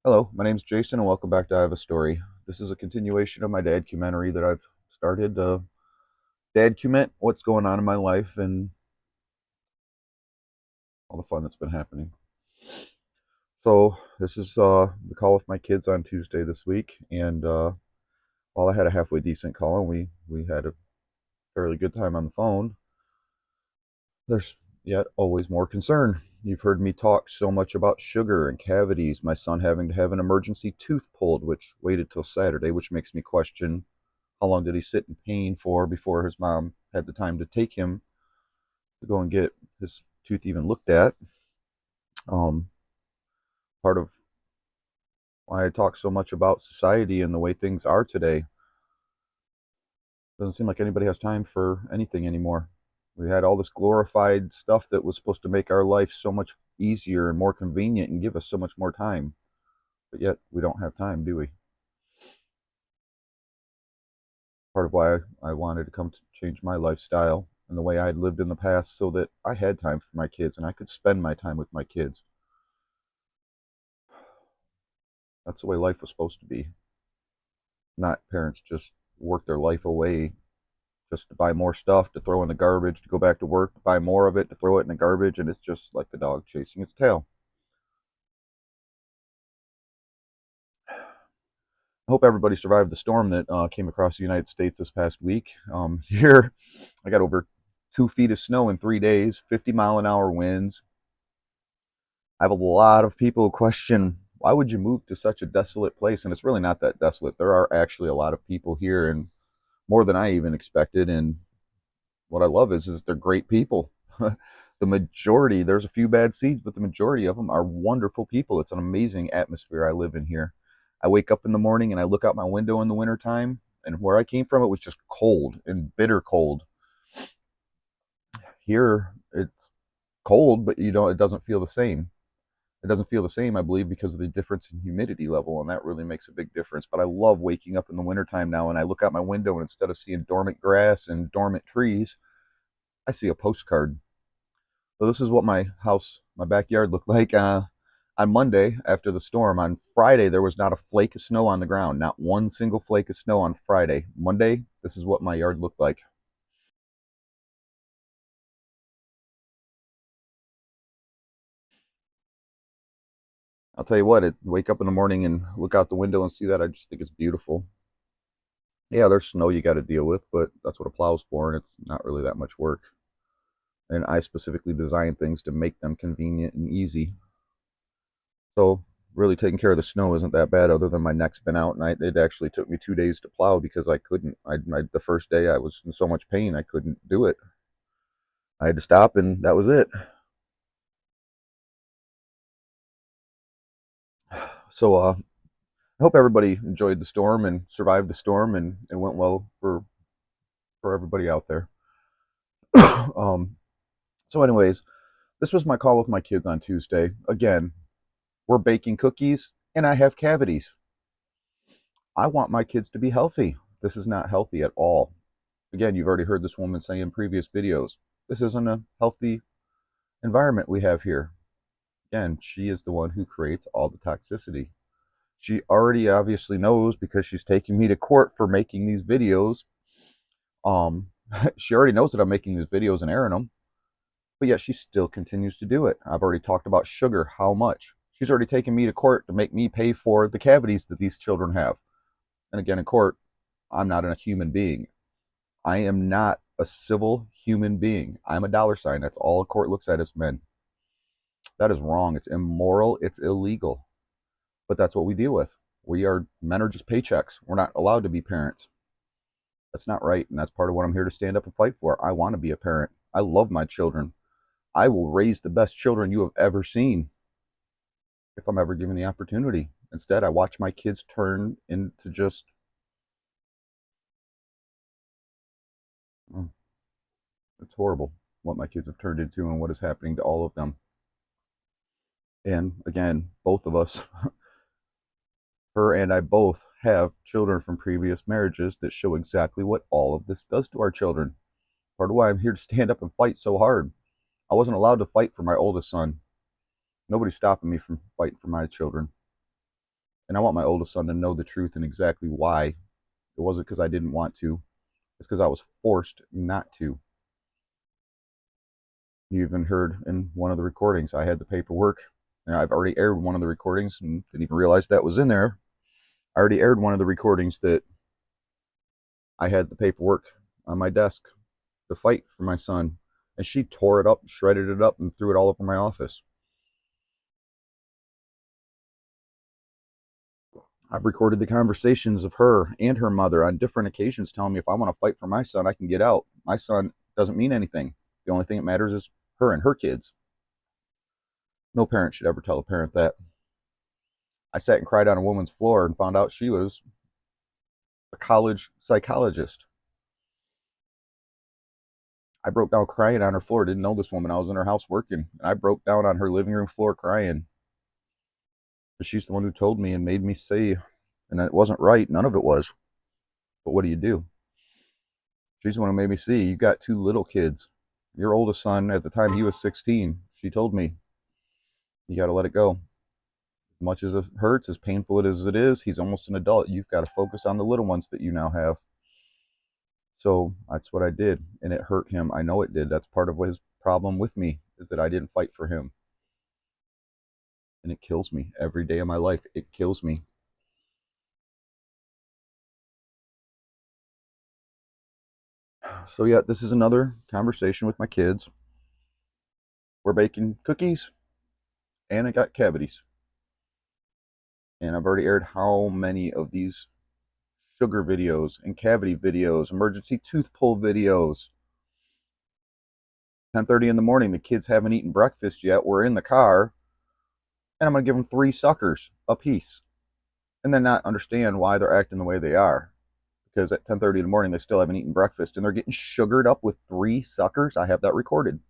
Hello, my name's Jason, and welcome back to I Have a Story. This is a continuation of my documentary that I've started. Document what's going on in my life and all the fun that's been happening. So this is the call with my kids on Tuesday this week, and while I had a halfway decent call and we had a fairly good time on the phone, there's yet always more concern. You've heard me talk so much about sugar and cavities, my son having to have an emergency tooth pulled, which waited till Saturday, which makes me question how long did he sit in pain for before his mom had the time to take him to go and get his tooth even looked at. Um, Part of why I talk so much about society and the way things are today. Doesn't seem like anybody has time for anything anymore. We had all this glorified stuff that was supposed to make our life so much easier and more convenient and give us so much more time. But yet we don't have time, do we? Part of why I wanted to come to change my lifestyle and the way I had lived in the past so that I had time for my kids and I could spend my time with my kids. That's the way life was supposed to be. Not parents just work their life away just to buy more stuff, to throw in the garbage, to go back to work, to buy more of it, to throw it in the garbage, and it's just like the dog chasing its tail. I hope everybody survived the storm that came across the United States this past week. Here, I got over 2 feet of snow in 3 days, 50-mile-an-hour winds. I have a lot of people who question, why would you move to such a desolate place? And it's really not that desolate. There are actually a lot of people here, and more than I even expected. And what I love is they're great people. The majority, there's a few bad seeds, but the majority of them are wonderful people. It's an amazing atmosphere I live in here. I wake up in the morning and I look out my window in the wintertime, and where I came from, it was just cold and bitter cold. Here, it's cold, but it doesn't feel the same. It doesn't feel the same, I believe, because of the difference in humidity level, and that really makes a big difference. But I love waking up in the wintertime now, and I look out my window, and instead of seeing dormant grass and dormant trees, I see a postcard. So this is what my house, my backyard looked like on Monday after the storm. On Friday, there was not a flake of snow on the ground, not one single flake of snow on Friday. Monday, this is what my yard looked like. I'll tell you what, wake up in the morning and look out the window and see that, I just think it's beautiful. Yeah, there's snow you got to deal with, but that's what a plow's for, and it's not really that much work. And I specifically design things to make them convenient and easy. So really taking care of the snow isn't that bad, other than my neck's been out, and it actually took me 2 days to plow because I couldn't. The first day I was in so much pain I couldn't do it. I had to stop, and that was it. So I hope everybody enjoyed the storm and survived the storm, and it went well for everybody out there. um, so, anyways, this was my call with my kids on Tuesday. Again, we're baking cookies, and I have cavities. I want my kids to be healthy. This is not healthy at all. Again, you've already heard this woman say in previous videos, this isn't a healthy environment we have here. Again, she is the one who creates all the toxicity. She already obviously knows because she's taking me to court for making these videos. Um, she already knows that I'm making these videos and airing them, but yet she still continues to do it. I've already talked about sugar, how much. She's already taken me to court to make me pay for the cavities that these children have. And again, in court, I'm not a human being. I am not a civil human being. I'm a dollar sign. That's all a court looks at as men. That is wrong. It's immoral. It's illegal. But that's what we deal with. Men are just paychecks. We're not allowed to be parents. That's not right. And that's part of what I'm here to stand up and fight for. I want to be a parent. I love my children. I will raise the best children you have ever seen if I'm ever given the opportunity. Instead, I watch my kids turn into just, oh, it's horrible what my kids have turned into and what is happening to all of them. And again, both of us, her and I both have children from previous marriages that show exactly what all of this does to our children. Part of why I'm here to stand up and fight so hard. I wasn't allowed to fight for my oldest son. Nobody's stopping me from fighting for my children. And I want my oldest son to know the truth and exactly why. It wasn't because I didn't want to. It's because I was forced not to. You even heard in one of the recordings, I had the paperwork. And I've already aired one of the recordings and didn't even realize that was in there. I already aired one of the recordings that I had the paperwork on my desk to fight for my son. And she tore it up, shredded it up, and threw it all over my office. I've recorded the conversations of her and her mother on different occasions telling me if I want to fight for my son, I can get out. My son doesn't mean anything. The only thing that matters is her and her kids. No parent should ever tell a parent that. I sat and cried on a woman's floor and found out she was a college psychologist. I broke down crying on her floor. Didn't know this woman. I was in her house working, and I broke down on her living room floor crying. But she's the one who told me and made me say, and it wasn't right. None of it was. But what do you do? She's the one who made me see, you got two little kids. Your oldest son, at the time he was 16, she told me, you got to let it go. As much as it hurts, as painful as it is, he's almost an adult. You've got to focus on the little ones that you now have. So that's what I did, and it hurt him. I know it did. That's part of his problem with me, is that I didn't fight for him. And it kills me every day of my life. It kills me. So yeah, this is another conversation with my kids. We're baking cookies, and I got cavities. And I've already aired how many of these sugar videos and cavity videos, emergency tooth pull videos. 10:30 in the morning, the kids haven't eaten breakfast yet. We're in the car, and I'm going to give them 3 suckers a piece, and then not understand why they're acting the way they are. Because at 10:30 in the morning, they still haven't eaten breakfast, and they're getting sugared up with 3 suckers. I have that recorded.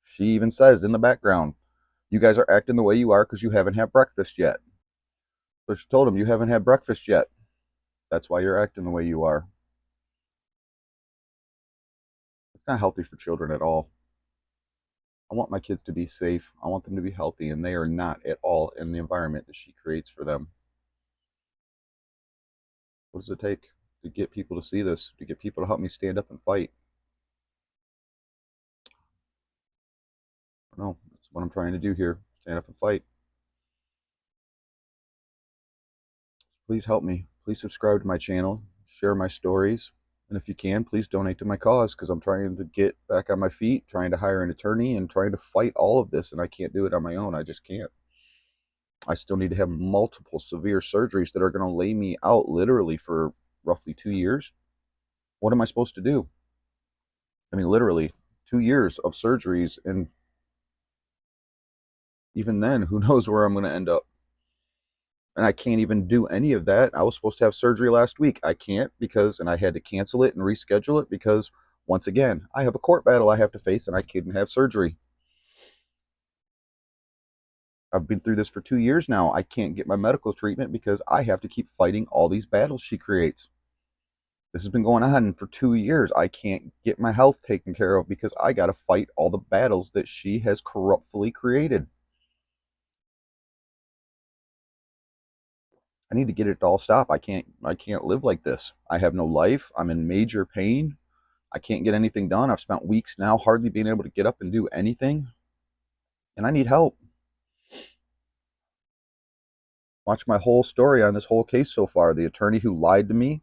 She even says in the background, you guys are acting the way you are because you haven't had breakfast yet. So she told them, you haven't had breakfast yet. That's why you're acting the way you are. It's not healthy for children at all. I want my kids to be safe. I want them to be healthy, and they are not at all in the environment that she creates for them. What does it take to get people to see this, to get people to help me stand up and fight? No, that's what I'm trying to do here. Stand up and fight. Please help me. Please subscribe to my channel. Share my stories. And if you can, please donate to my cause, because I'm trying to get back on my feet, trying to hire an attorney, and trying to fight all of this. And I can't do it on my own. I just can't. I still need to have multiple severe surgeries that are going to lay me out literally for roughly 2 years. What am I supposed to do? I mean, literally 2 years of surgeries, and even then, who knows where I'm going to end up. And I can't even do any of that. I was supposed to have surgery last week. I can't because, and I had to cancel it and reschedule it because, once again, I have a court battle I have to face, and I couldn't have surgery. I've been through this for 2 years now. I can't get my medical treatment because I have to keep fighting all these battles she creates. This has been going on for 2 years. I can't get my health taken care of because I got to fight all the battles that she has corruptly created. I need to get it to all stop. I can't live like this. I have no life. I'm in major pain. I can't get anything done. I've spent weeks now hardly being able to get up and do anything. And I need help. Watch my whole story on this whole case so far. The attorney who lied to me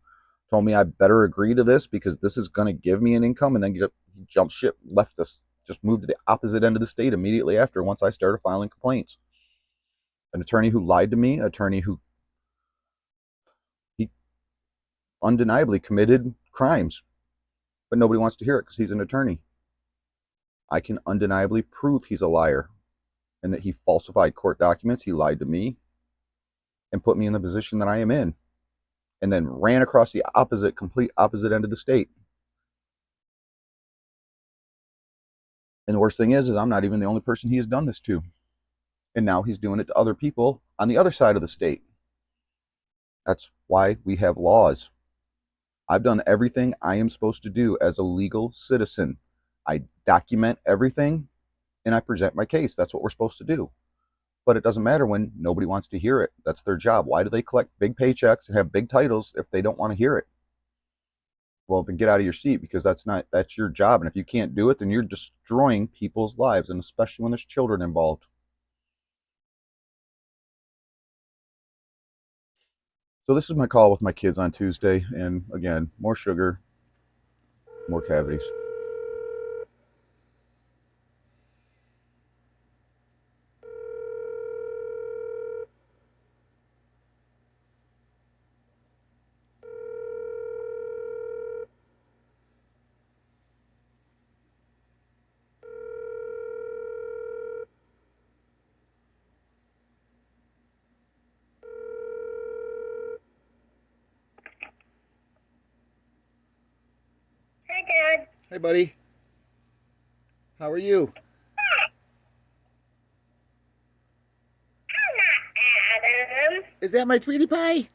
told me I better agree to this because this is going to give me an income, and then jumped ship, left us, just moved to the opposite end of the state immediately after once I started filing complaints. An attorney who lied to me, an attorney who he undeniably committed crimes, but nobody wants to hear it because he's an attorney. I can undeniably prove he's a liar and that he falsified court documents. He lied to me and put me in the position that I am in, and then ran across the complete opposite end of the state. And the worst thing is I'm not even the only person he has done this to. And now he's doing it to other people on the other side of the state. That's why we have laws. I've done everything I am supposed to do as a legal citizen. I document everything and I present my case. That's what we're supposed to do. But it doesn't matter when nobody wants to hear it. That's their job. Why do they collect big paychecks and have big titles if they don't want to hear it? Well, then get out of your seat, because that's your job. And if you can't do it, then you're destroying people's lives, and especially when there's children involved. So this is my call with my kids on Tuesday, and again, more sugar, more cavities. Hi, Dad. Hey, buddy. How are you? I'm not Adam. Is that my Tweety Pie?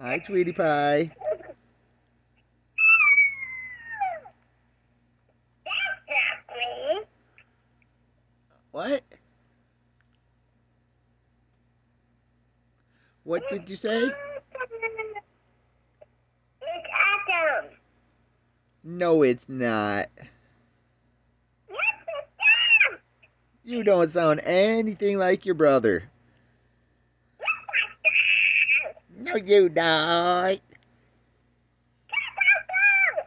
Hi, Tweety Pie. That's not me. What? What did you say? It's Adam. No, it's not. Yes, it's Adam. You don't sound anything like your brother. Yes, No, you don't. I do.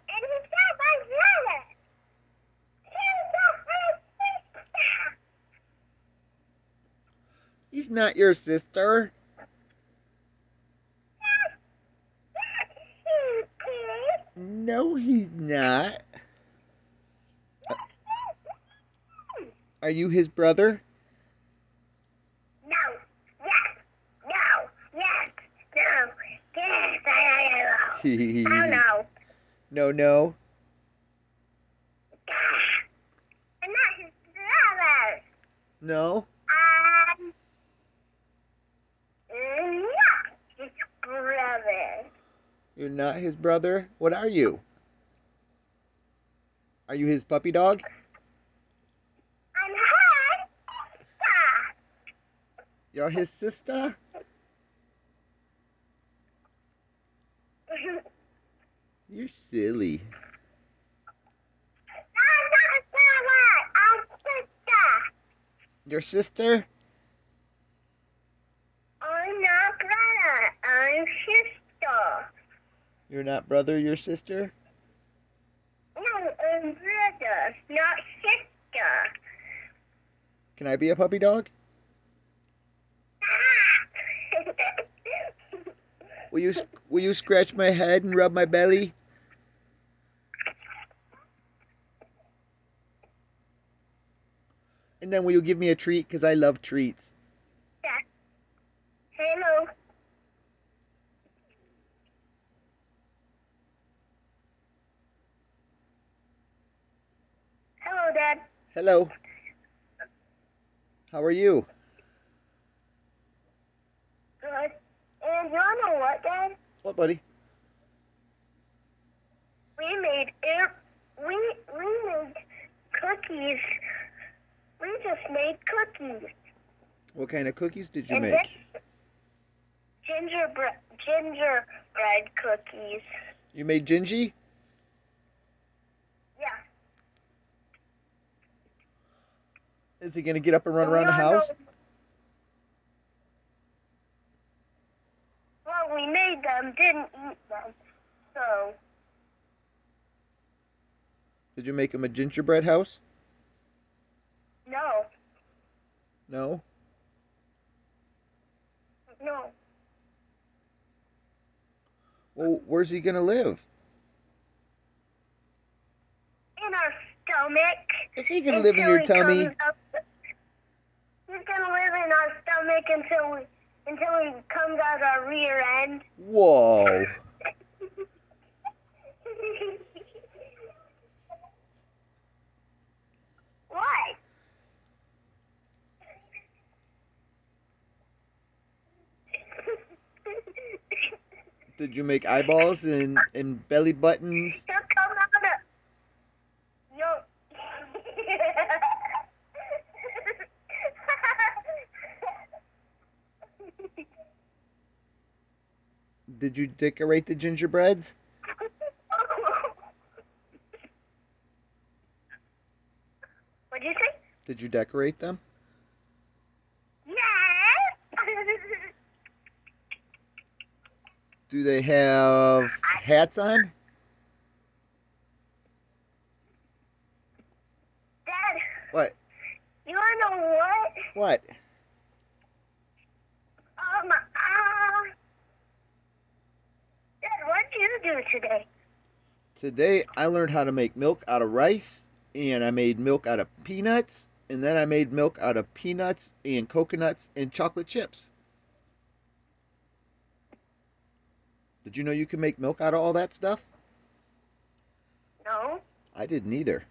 And he's not my brother. He's not my sister. He's not your sister. Yes, he is. No, he's not. Are you his brother? No. Yes. No. Yes. No. Yes. I don't know. No, no. I'm not his brother. No? Not his brother. You're not his brother? What are you? Are you his puppy dog? I'm her sister. You're his sister? You're silly. I'm not brother. I'm sister. Your sister? I'm not brother. I'm sister. You're not brother, you're sister? No, I'm brother, not sister. Can I be a puppy dog? Will you will you scratch my head and rub my belly? And then will you give me a treat? Because I love treats. Yeah. Hello. Hello, Dad. Hello. How are you? Good. And you wanna know what, Dad? What, buddy? We made we made cookies. We just made cookies. What kind of cookies did you And make? gingerbread cookies. You made gingy? Yeah. Is he gonna get up and run around the house? Well, we made them, didn't eat them. So, Did you make him a gingerbread house? no. No? No. Well, where's he gonna live? In our stomach. Is he gonna live in your tummy? He's gonna live in our stomach until he comes out our rear end. Whoa. What? Did you make eyeballs and belly buttons? He'll come out of... Yo. Did you decorate the gingerbreads? What'd you say? Did you decorate them? Yes. Do they have hats on? Dad, What? you wanna know what? What? Dad, what'd you do today? Today I learned how to make milk out of rice, and I made milk out of peanuts, and then I made milk out of peanuts and coconuts and chocolate chips. Did you know you can make milk out of all that stuff? No. I didn't either.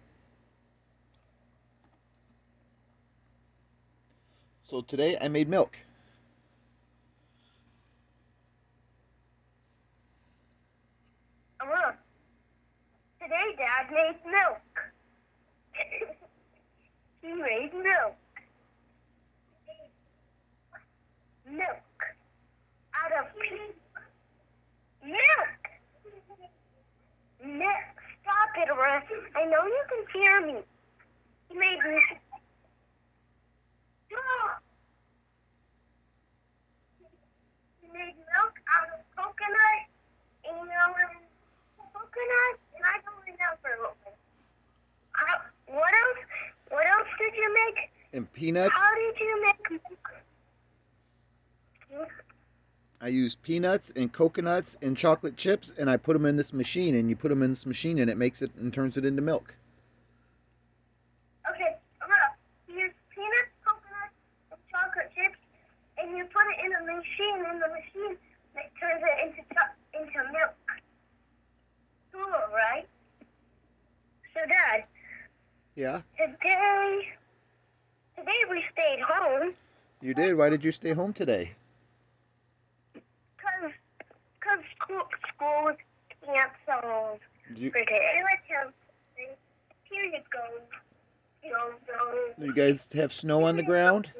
So today I made milk. Look, today Dad made milk. He made milk. Milk. Out of milk. Milk. Stop it, Russ. I know you can hear me. He made milk. He made milk out of coconut and coconut, and I don't remember. What else? What else did you make? And peanuts. How did you make milk? I used peanuts and coconuts and chocolate chips, and I put them in this machine, and you put them in this machine, and it makes it and turns it into milk. Okay, look. You use peanuts, coconuts, and chocolate chips, and you put it in a machine, and the machine turns it into milk. Cool, right? So, Dad, Yeah, today we stayed home you did. Why did you stay home today? because school was canceled You, for today. Here you go. you guys have snow on the ground?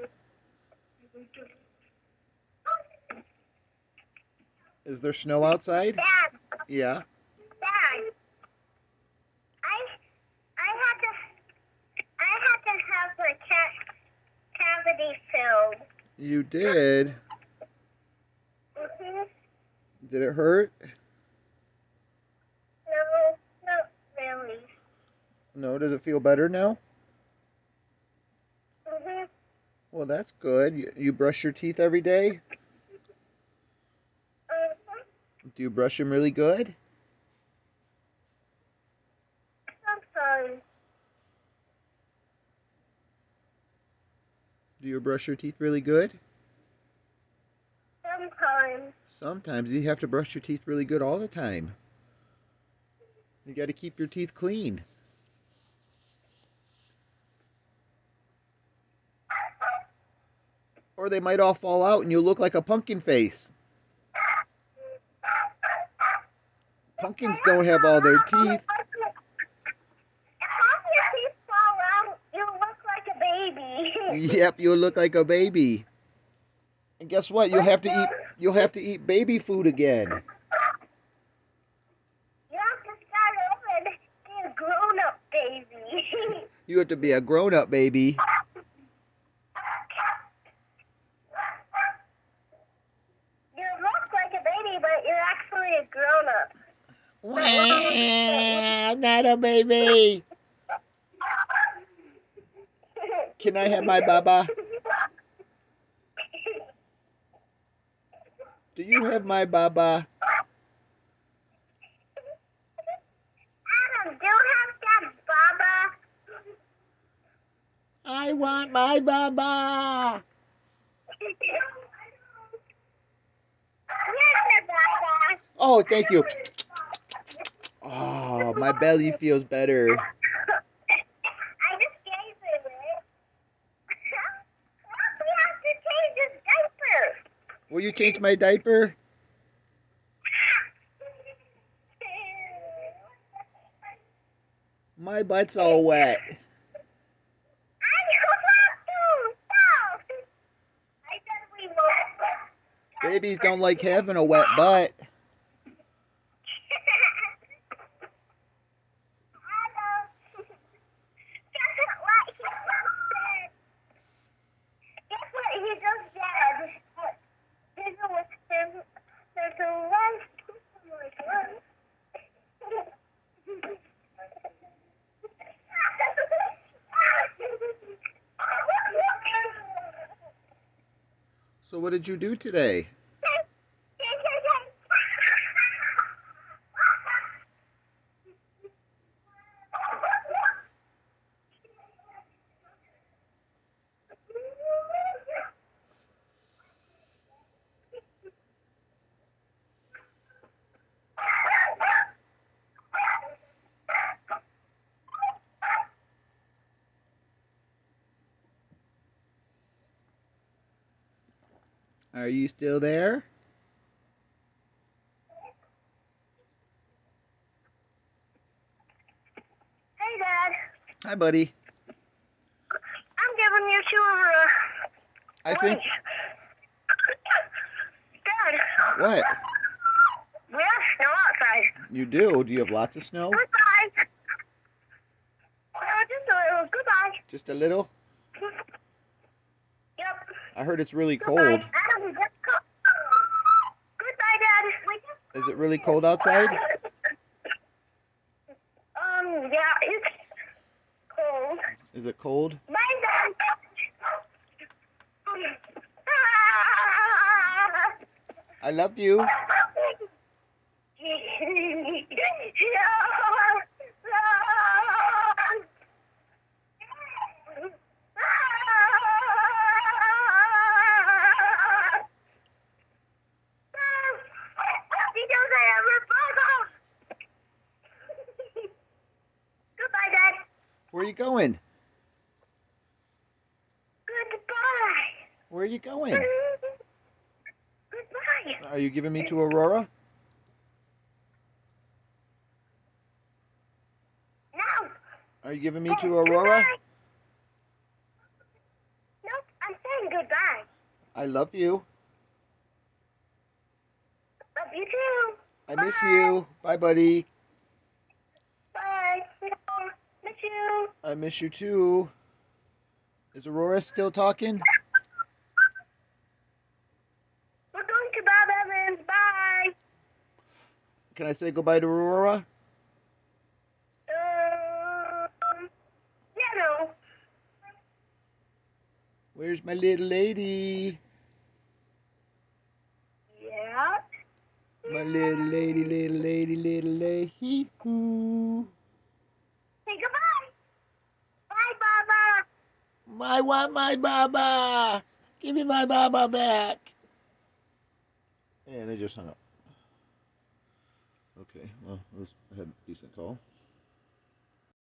Is there snow outside? Dad, Yeah. Dad, I had to have my cavity filled. You did. Mhm. Did it hurt? No, not really. No. Does it feel better now? Mhm. Well, that's good. You brush your teeth every day? Do you brush them really good? Sometimes. Do you brush your teeth really good? Sometimes. Sometimes you have to brush your teeth really good all the time. You got to keep your teeth clean. Or they might all fall out and you'll look like a pumpkin face. Pumpkins don't have all their teeth. If your teeth fall out, you look like a baby. Yep, you'll look like a baby. And guess what? You'll have to eat baby food again. You have to start over and be a grown-up baby. You have to be a grown-up baby. You look like a baby, but you're actually a grown-up. I'm not a baby. Can I have my baba? Do you have my baba? Adam, do have that Baba. I want my baba. Here's your Baba. Oh, thank you. Oh, my belly feels better. I just gave him it. We have to change his diaper. Will you change my diaper? My butt's all wet. I don't have to. Stop. I said we won't. Babies don't like having a wet butt. So what did you do today? Are you still there? Hey, Dad. Hi, buddy. I'm giving you two I think. lunch. Dad, What? we have snow outside. You do? Do you have lots of snow? Goodbye. Just a little. Goodbye. Just a little? Yep. I heard it's really Goodbye. cold. Goodbye, Dad. Is it really cold outside? Yeah, it's cold. Is it cold? Bye, Dad. I love you. Goodbye, Dad. Where are you going? Goodbye. Where are you going? Goodbye. Are you giving me to Aurora? No. Are you giving me to Aurora? Goodbye. Nope, I'm saying goodbye. I love you. Love you too. I miss you. Bye, buddy. Bye. Miss you. I miss you too. Is Aurora still talking? We're going to Bob Evans. Bye. Can I say goodbye to Aurora? Yeah, no. Where's my little lady? Yeah. My little lady, little lady, little lady. Hoo. Say goodbye. Bye, Baba. I want my Baba. Give me my Baba back. And I just hung up. Okay, well, I had a decent call.